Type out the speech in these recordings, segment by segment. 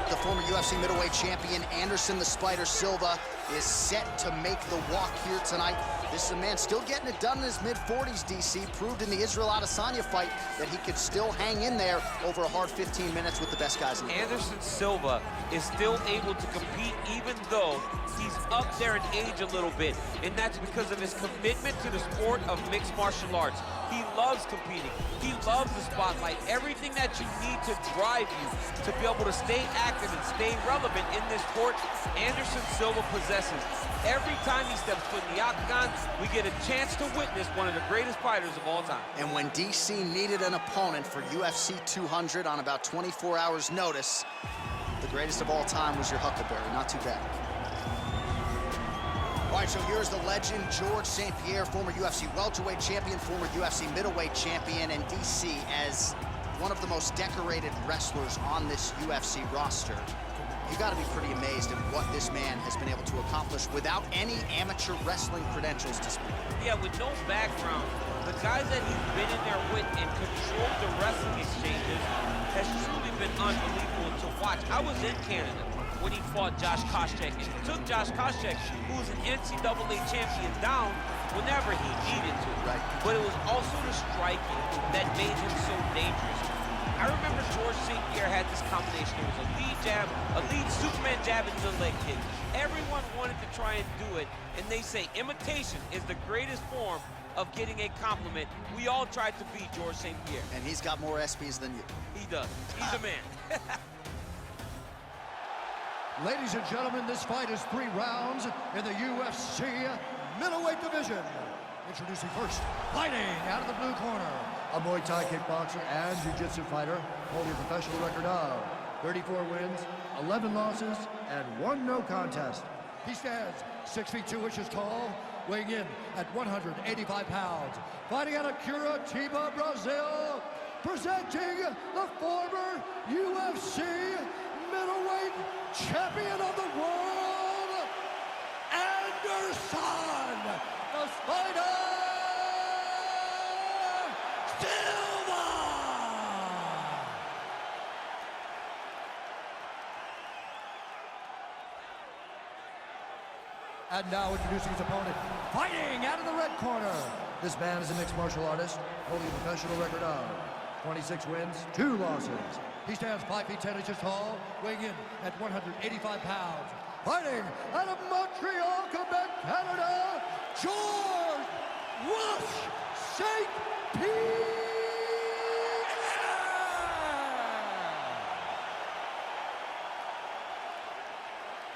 The former UFC middleweight champion Anderson the Spider Silva is set to make the walk here tonight. This is a man still getting it done in his mid-40s, DC. Proved in the Israel Adesanya fight that he could still hang in there over a hard 15 minutes with the best guys in the world. Anderson Silva is still able to compete even though he's up there in age a little bit, and that's because of his commitment to the sport of mixed martial arts. He loves competing. He loves the spotlight. Everything that you need to drive you to be able to stay active and stay relevant in this sport, Anderson Silva possesses. Every time he steps foot in the octagon, we get a chance to witness one of the greatest fighters of all time. And when DC needed an opponent for UFC 200 on about 24 hours notice, the greatest of all time was your Huckleberry. Not too bad. All right, so here's the legend, George St. Pierre, former UFC welterweight champion, former UFC middleweight champion, and DC as one of the most decorated wrestlers on this UFC roster. You got to be pretty amazed at what this man has been able to accomplish without any amateur wrestling credentials to speak. Yeah, with no background, the guys that he's been in there with and controlled the wrestling exchanges has truly been unbelievable to watch. I was in Canada when he fought Josh Koscheck, and he took Josh Koscheck, who was an NCAA champion, down whenever he needed to. Right. But it was also the striking that made him so dangerous. I remember George St. Pierre had this combination. It was a lead jab, a lead Superman jab into the leg kick. Everyone wanted to try and do it, and they say imitation is the greatest form of getting a compliment. We all tried to beat George St. Pierre. And he's got more SPs than you. He does. He's a man. Ladies and gentlemen, this fight is 3 rounds in the UFC middleweight division. Introducing first, fighting out of the blue corner, a Muay Thai kickboxer and jiu-jitsu fighter, holding a professional record of 34 wins, 11 losses, and 1 no contest. He stands 6 feet 2 inches tall, weighing in at 185 pounds. Fighting out of Curitiba, Brazil, presenting the former UFC middleweight champion of the world, Anderson the Spider Silva! And now introducing his opponent, fighting out of the red corner. This man is a mixed martial artist, holding a professional record of 26 wins, 2 losses. He stands 5 feet 10 inches tall, weighing in at 185 pounds. Fighting out of Montreal, Quebec, Canada, George Rush St. Pierre!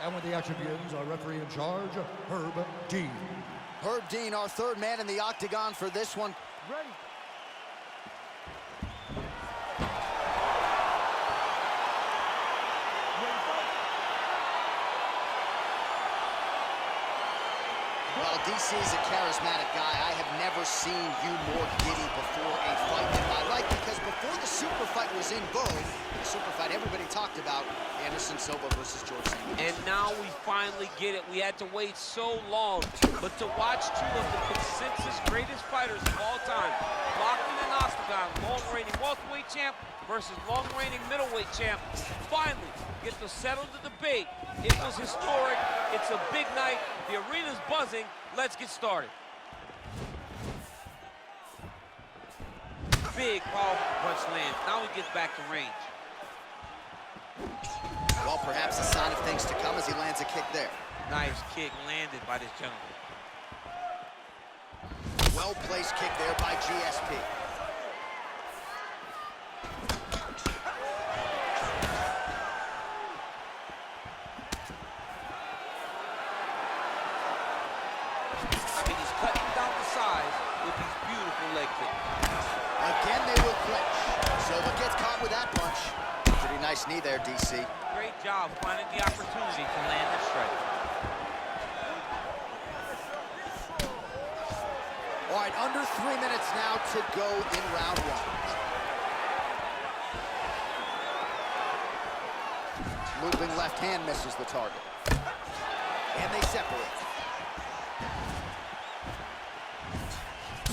And when the action begins, our referee in charge, Herb Dean. Herb Dean, our third man in the octagon for this one. Ready. Well, DC is a charismatic guy. I have never seen you more giddy before a fight in my life, because before the super fight was in vogue, the super fight everybody talked about, Anderson Silva versus George St. Pierre. And now we finally get it. We had to wait so long, but to watch 2 of the consensus greatest fighters of all time, locked in an octagon, long-reigning welterweight champ versus long-reigning middleweight champ, finally get to settle the debate. It was historic. It's a big night. The arena's buzzing. Let's get started. Big, powerful punch lands. Now he gets back to range. Well, perhaps a sign of things to come as he lands a kick there. Nice kick landed by this gentleman. Well-placed kick there by GSP. Again, they will clinch. Silva gets caught with that punch. Pretty nice knee there, DC. Great job finding the opportunity to land the strike. All right, under 3 minutes now to go in round 1. Looping left hand misses the target. And they separate.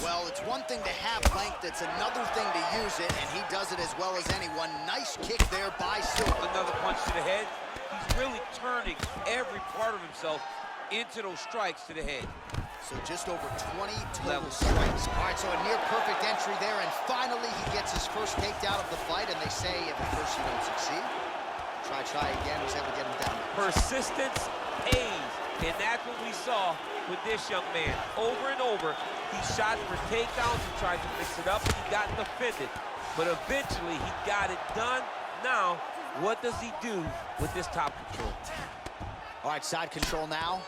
Well, it's one thing to have length, it's another thing to use it, and he does it as well as anyone. Nice kick there by Silva. Another punch to the head. He's really turning every part of himself into those strikes to the head. So just over 20 total strikes. All right, so a near-perfect entry there, and finally he gets his first takedown of the fight, and they say if at first you don't succeed, try again. He's able to get him down. Persistence pays, and that's what we saw with this young man. Over and over, he shot for takedowns and tried to mix it up, and he got defended. But eventually, he got it done. Now, what does he do with this top control? All right, side control now.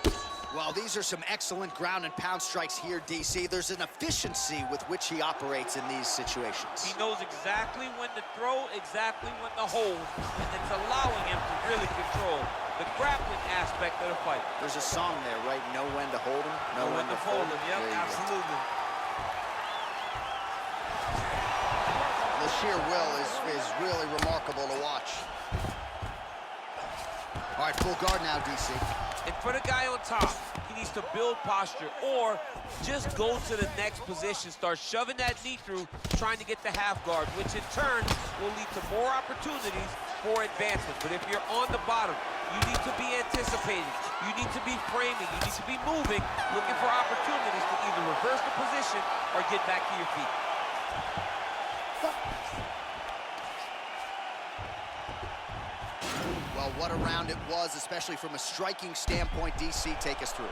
Well, these are some excellent ground and pound strikes here, DC. There's an efficiency with which he operates in these situations. He knows exactly when to throw, exactly when to hold, and it's allowing him to really control the grappling aspect of the fight. There's a song there, right? Know when to hold him, know when to fold him. Yep, absolutely. The sheer will is really remarkable to watch. All right, full guard now, DC. And for the guy on top, he needs to build posture or just go to the next position, start shoving that knee through, trying to get the half guard, which in turn will lead to more opportunities for advancement. But if you're on the bottom, you need to be anticipating, you need to be framing, you need to be moving, looking for opportunities to either reverse the position or get back to your feet. Well, what a round it was, especially from a striking standpoint. DC, take us through.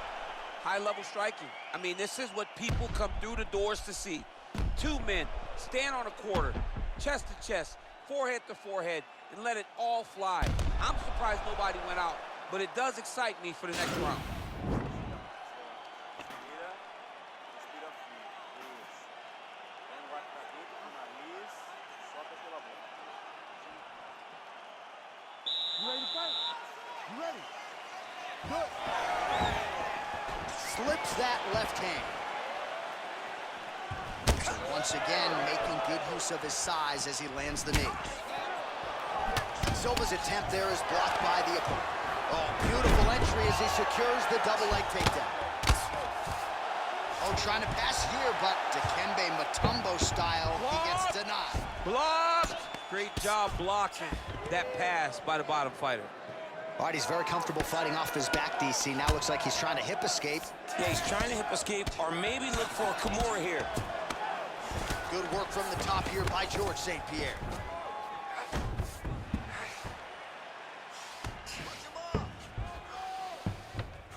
High-level striking. I mean, this is what people come through the doors to see. Two men stand on a quarter, chest to chest, forehead to forehead, and let it all fly. I'm surprised nobody went out, but it does excite me for the next round. You ready to fight? You ready? Good. Slips that left hand. So once again, making good use of his size as he lands the knee. Silva's attempt there is blocked by the opponent. Oh, beautiful entry as he secures the double leg takedown. Oh, trying to pass here, but Dikembe Mutombo style, he gets denied. Blocked! Great job blocking that pass by the bottom fighter. All right, he's very comfortable fighting off his back, DC. Now looks like he's trying to hip escape. Yeah, he's trying to hip escape or maybe look for a Kimura here. Good work from the top here by George St. Pierre.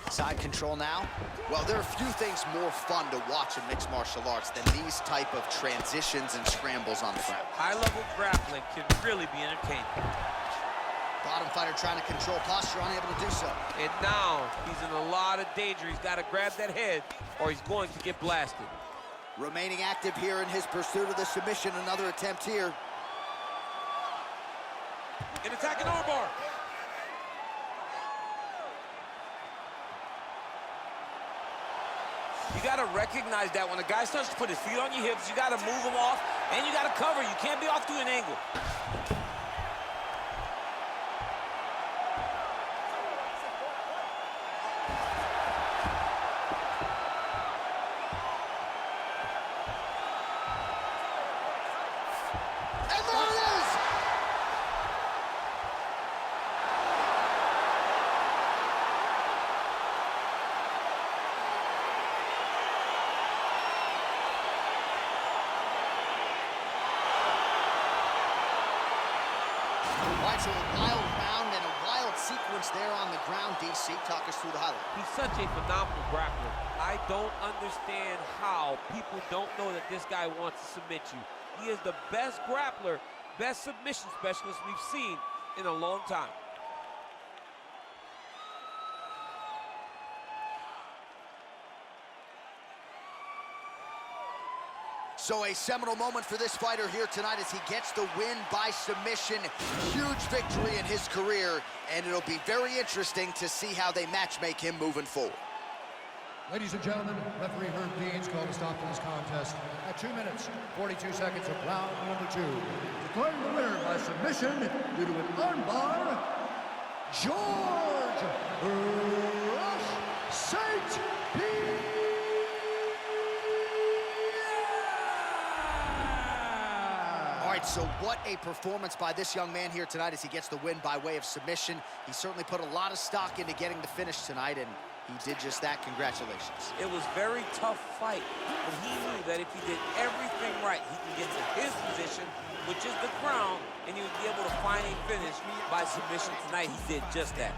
Side control now. Well, there are few things more fun to watch in mixed martial arts than these type of transitions and scrambles on the ground. High-level grappling can really be entertaining. Bottom fighter trying to control posture, unable to do so. And now he's in a lot of danger. He's got to grab that head or he's going to get blasted. Remaining active here in his pursuit of the submission. Another attempt here. An attacking armbar. You got to recognize that when a guy starts to put his feet on your hips, you got to move him off, and you got to cover. You can't be off to an angle. And there it is! So a wild round and a wild sequence there on the ground. DC, talk us through the highlight. He's such a phenomenal grappler. I don't understand how people don't know that this guy wants to submit you. He is the best grappler, best submission specialist we've seen in a long time. So a seminal moment for this fighter here tonight as he gets the win by submission. Huge victory in his career, and it'll be very interesting to see how they matchmake him moving forward. Ladies and gentlemen, referee Herb Dean's called a stop to this contest at 2 minutes, 42 seconds of round number 2. Declaring the winner by submission due to an armbar, George St. Pierre. So what a performance by this young man here tonight as he gets the win by way of submission. He certainly put a lot of stock into getting the finish tonight, and he did just that. Congratulations. It was a very tough fight, but he knew that if he did everything right, he can get to his position, which is the crown, and he would be able to find a finish by submission tonight. He did just that.